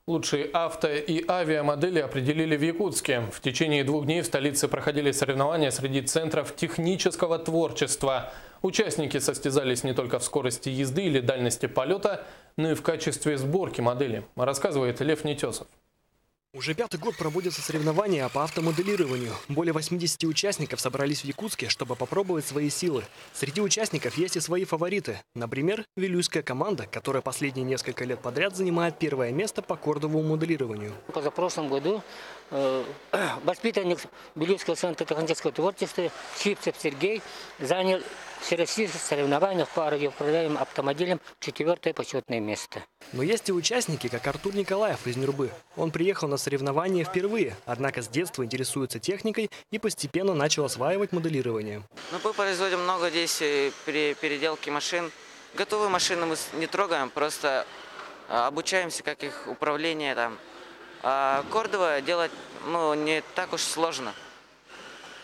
Лучшие авто и авиамодели определили в Якутске. В течение 2 дней в столице проходили соревнования среди центров технического творчества. Участники состязались не только в скорости езды или дальности полета, но и в качестве сборки модели, рассказывает Лев Нетесов. Уже 5-й год проводятся соревнования по автомоделированию. Более 80 участников собрались в Якутске, чтобы попробовать свои силы. Среди участников есть и свои фавориты. Например, вилюйская команда, которая последние несколько лет подряд занимает 1-е место по кордовому моделированию. В позапрошлом году воспитанник Вилюйского центра технического творчества Чипцев Сергей занял в всероссийских соревнованиях по радиоуправляемым автомобилям 4-е почетное место. Но есть и участники, как Артур Николаев из Нюрбы. Он приехал на соревнования впервые, однако с детства интересуется техникой и постепенно начал осваивать моделирование. Мы производим много здесь при переделке машин. Готовые машины мы не трогаем, просто обучаемся, как их управление там. А кордовое делать не так уж сложно.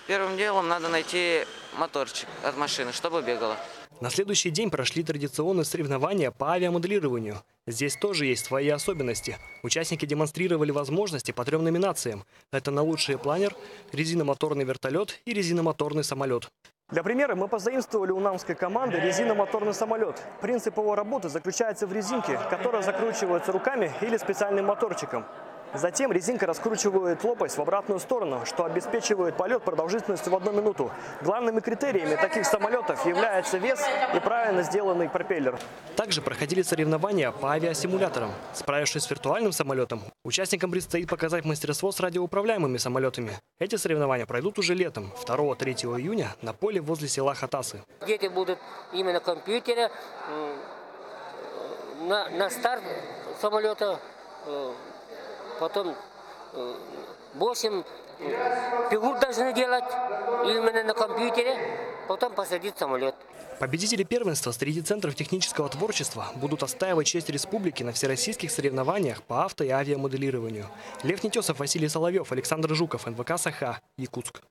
Первым делом надо найти моторчик от машины, чтобы бегало. На следующий день прошли традиционные соревнования по авиамоделированию. Здесь тоже есть свои особенности. Участники демонстрировали возможности по 3 номинациям. Это на лучший планер, резиномоторный вертолет и резиномоторный самолет. Для примера мы позаимствовали у намской команды резиномоторный самолет. Принцип его работы заключается в резинке, которая закручивается руками или специальным моторчиком. Затем резинка раскручивает лопасть в обратную сторону, что обеспечивает полет продолжительностью в 1 минуту. Главными критериями таких самолетов является вес и правильно сделанный пропеллер. Также проходили соревнования по авиасимуляторам. Справившись с виртуальным самолетом, участникам предстоит показать мастерство с радиоуправляемыми самолетами. Эти соревнования пройдут уже летом, 2-3 июня, на поле возле села Хатасы. Дети будут именно компьютеры на старт самолета. Потом 8 фигур должны делать именно на компьютере, потом посадить самолет. Победители первенства среди центров технического творчества будут отстаивать честь республики на всероссийских соревнованиях по авто- и авиамоделированию. Лев Нетесов, Василий Соловьев, Александр Жуков, НВК «Саха», Якутск.